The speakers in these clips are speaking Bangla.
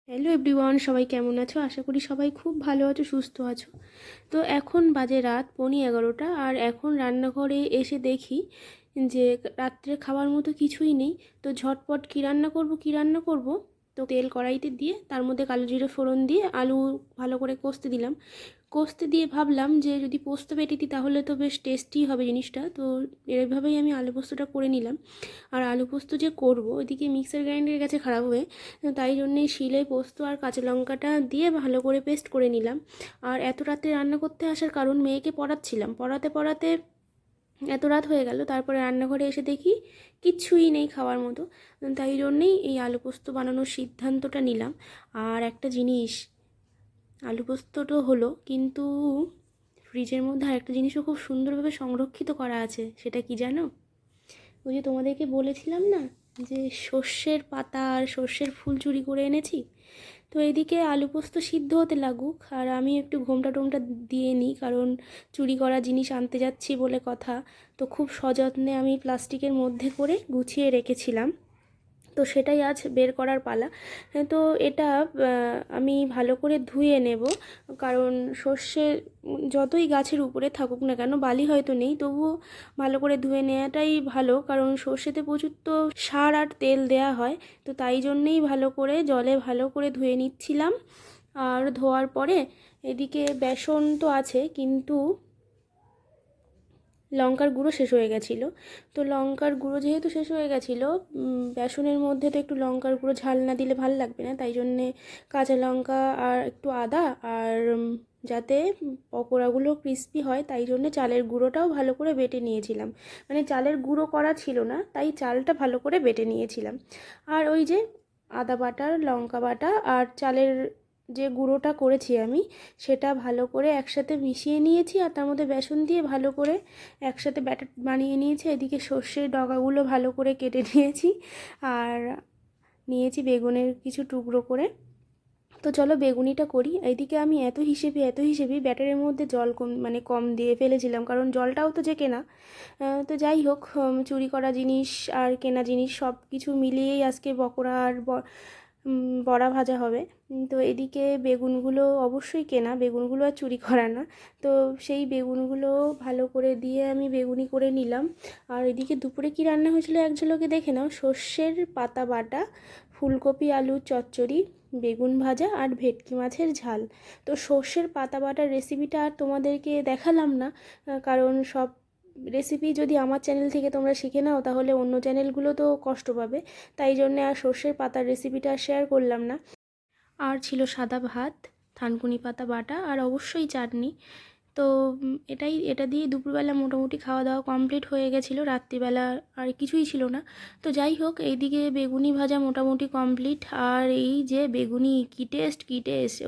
হ্যালো এভরিওয়ান, সবাই কেমন আছো? আশা করি সবাই খুব ভালো আছো, সুস্থ আছো। তো এখন বাজে রাত 11:15 আর এখন রান্নাঘরে এসে দেখি যে রাত্রে খাওয়ার মতো কিছুই নেই। তো ঝটপট কী রান্না করব। তো তেল কড়াইতে দিয়ে তার মধ্যে কালো জিরে ফোড়ন দিয়ে আলু ভালো করে কষতে দিলাম। কষতে দিয়ে ভাবলাম যে যদি পোস্ত বেটে দিই তাহলে তো বেশ টেস্টি হবে জিনিসটা। তো এভাবেই আমি আলু পোস্তটা করে নিলাম। আর আলু পোস্ত যে করব, ওইদিকে মিক্সার গ্রাইন্ডারের কাছে খারাপ হয়ে, তাই জন্যে শিলে পোস্ত আর কাঁচা লঙ্কাটা দিয়ে ভালো করে পেস্ট করে নিলাম। আর এত রাতে রান্না করতে আসার কারণ, মেয়েকে পড়াচ্ছিলাম, পড়াতে পড়াতে এত রাত হয়ে গেল। তারপরে রান্নাঘরে এসে দেখি কিচ্ছুই নেই খাওয়ার মতো। তাই জন্যেই এই আলু পোস্ত বানানোর সিদ্ধান্তটা নিলাম। আর একটা জিনিস, আলু পোস্তটা হলো, কিন্তু ফ্রিজের মধ্যে আরেকটা জিনিসও খুব সুন্দরভাবে সংরক্ষিত করা আছে। সেটা কি জানো? ওই যে তোমাদেরকে বলেছিলাম না, যে সর্ষের পাতা আর সর্ষের ফুল চুরি করে এনেছি। তো এদিকে আলু পোস্ত সিদ্ধ হতে লাগুক, আর আমি একটু ঘোমটা টোমটা দিয়ে নিই, কারণ চুরি করা জিনিস আনতে যাচ্ছি বলে কথা। তো খুব সযত্নে আমি প্লাস্টিকের মধ্যে করে গুছিয়ে রেখেছিলাম। তো সেটাই আজ বের করার পালা। তো এটা আমি ভালো করে ধুয়ে নেব, কারণ সর্ষে যতই গাছের উপরে থাকুক না কেন, বালি হয়তো নেই, তবুও ভালো করে ধুয়ে নেওয়াটাই ভালো, কারণ সর্ষেতে প্রচুর তো সার আর তেল দেয়া হয়। তো তাই জন্যেই ভালো করে জলে ভালো করে ধুয়ে নিচ্ছিলাম। আর ধোয়ার পরে এদিকে বেসন তো আছে, কিন্তু লঙ্কার গুঁড়ো শেষ হয়ে গেছিলো। তো লঙ্কার গুঁড়ো যেহেতু শেষ হয়ে গেছিলো, বেসনের মধ্যে তো একটু লঙ্কার গুঁড়ো ঝাল না দিলে ভাল লাগবে না, তাই জন্যে কাঁচা লঙ্কা আর একটু আদা আর যাতে পকোড়াগুলো ক্রিস্পি হয়, তাই জন্যে চালের গুঁড়োটাও ভালো করে বেটে নিয়েছিলাম। মানে চালের গুঁড়ো করা ছিল না, তাই চালটা ভালো করে বেটে নিয়েছিলাম। আর ওই যে আদা বাটা, লঙ্কা বাটা আর চালের যে গুঁড়োটা করেছি আমি, সেটা ভালো করে একসাথে মিশিয়ে নিয়েছি, আর তার মধ্যে বেসন দিয়ে ভালো করে একসাথে ব্যাটার বানিয়ে নিয়েছি। এদিকে সর্ষের ডগাগুলো ভালো করে কেটে নিয়েছি, আর নিয়েছি বেগুনের কিছু টুকরো করে। তো চলো বেগুনিটা করি। এইদিকে আমি এত হিসেবে ব্যাটারের মধ্যে জল কম দিয়ে ফেলেছিলাম, কারণ জলটাও তো যে কেনা। তো যাই হোক, চুরি করা জিনিস আর কেনা জিনিস সব কিছু মিলিয়েই আজকে পকোড়া আর বড়া ভাজা হবে। তো এদিকে বেগুনগুলো অবশ্যই কেনা, বেগুনগুলো আর চুরি করা না। তো সেই বেগুনগুলো ভালো করে দিয়ে আমি বেগুনি করে নিলাম। আর এদিকে দুপুরে কি রান্না হয়েছিল এক ঝলকে দেখে নাও। সর্ষের পাতা বাটা, ফুলকপি আলুর চচ্চড়ি, বেগুন ভাজা আর ভেটকি মাছের ঝাল। তো সর্ষের পাতা বাটার রেসিপিটা আর তোমাদেরকে দেখালাম না, কারণ সব রেসিপি যদি আমার চ্যানেল থেকে তোমরা শিখে নাও তাহলে অন্য চ্যানেলগুলো তো কষ্ট পাবে। তাই জন্যে আর সর্ষের পাতার রেসিপিটা শেয়ার করলাম না। আর ছিল সাদা ভাত, থানকুনি পাতা বাটা আর অবশ্যই চাটনি। তো এটা দিয়ে দুপুরবেলা মোটামুটি খাওয়া দাওয়া কমপ্লিট হয়ে গেছিলো। রাত্রিবেলা আর কিছুই ছিল না। তো যাই হোক, এইদিকে বেগুনি ভাজা মোটামুটি কমপ্লিট। আর এই যে বেগুনি, কী টেস্ট!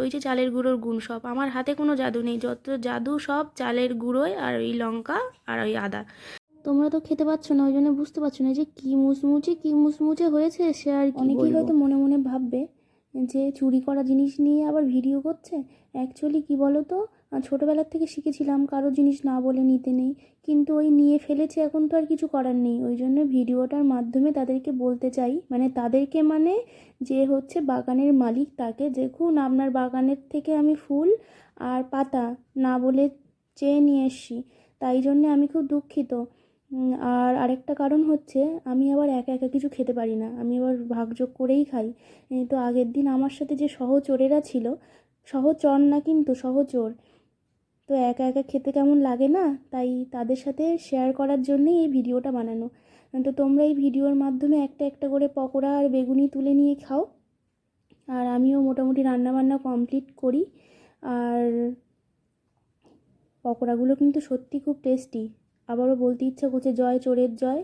ওই যে চালের গুঁড়োর গুণ সব, আমার হাতে কোনো জাদু নেই, যত জাদু সব চালের গুঁড়োয় আর ওই লঙ্কা আর ওই আদা। তোমরা তো খেতে পাচ্ছ না, ওই জন্য বুঝতে পারছো না যে কী মুচমুচে হয়েছে সে, আর কি অনেকেই হয়তো মনে মনে ভাববে যে চুরি করা জিনিস নিয়ে আবার ভিডিও করছে। অ্যাকচুয়ালি কি বলো তো, ছোটোবেলার থেকে শিখেছিলাম কারো জিনিস না বলে নিতে নেই, কিন্তু ওই নিয়ে ফেলেছে, এখন তো আর কিছু করার নেই। ওই জন্য ভিডিওটার মাধ্যমে তাদেরকে বলতে চাই, মানে যে হচ্ছে বাগানের মালিক, তাকে, দেখুন আপনার বাগানের থেকে আমি ফুল আর পাতা না বলে চেয়ে নিয়ে এসছি, তাই জন্যে আমি খুব দুঃখিত। আর আরেকটা কারণ হচ্ছে, আমি আবার একা একা কিছু খেতে পারি না, আমি আবার ভাগযোগ করেই খাই। তো আগের দিন আমার সাথে যে সহচরেরা ছিল, সহচর না কিন্তু সহচর, তো একা একা খেতে কেমন লাগে না, তাই তাদের সাথে শেয়ার করার জন্যই এই ভিডিওটা বানানো। তো তোমরা এই ভিডিওর মাধ্যমে একটা একটা করে পকোড়া আর বেগুনি তুলে নিয়ে খাও, আর আমিও মোটামুটি রান্নাবান্না কমপ্লিট করি। আর পকোড়াগুলো কিন্তু সত্যি খুব টেস্টি। আবারও বলতে ইচ্ছা করছে, জয় চোরের জয়,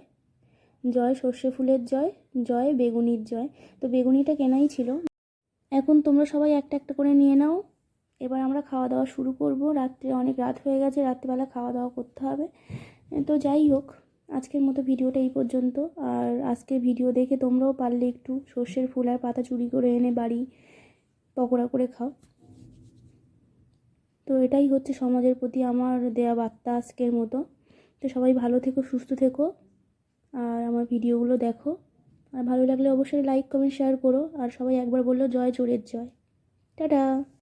জয় সর্ষে ফুলের জয়, জয় বেগুনির জয়। তো বেগুনিটা কেনাই ছিল। এখন তোমরা সবাই একটা একটা করে নিয়ে নাও, এবার আমরা খাওয়া দাওয়া শুরু করব। রাত্রে অনেক রাত হয়ে গেছে, রাত্রিবেলা খাওয়া দাওয়া করতে হবে। তো যাই হোক, আজকের মতো ভিডিওটা এই পর্যন্ত। আর আজকের ভিডিও দেখে তোমরাও পারলে একটু সর্ষের ফুল আর পাতা চুরি করে এনে বাড়ি পকোড়া করে খাও। তো এটাই হচ্ছে সমাজের প্রতি আমার দেয়া বার্তা আজকের মতো। তো সবাই ভালো থেকো, সুস্থ থেকো, আর আমার ভিডিওগুলো দেখো। আর ভালো লাগলে অবশ্যই লাইক কমেন্ট শেয়ার করো, আর সবাই একবার বললো জয় চোরের জয়। টাটা।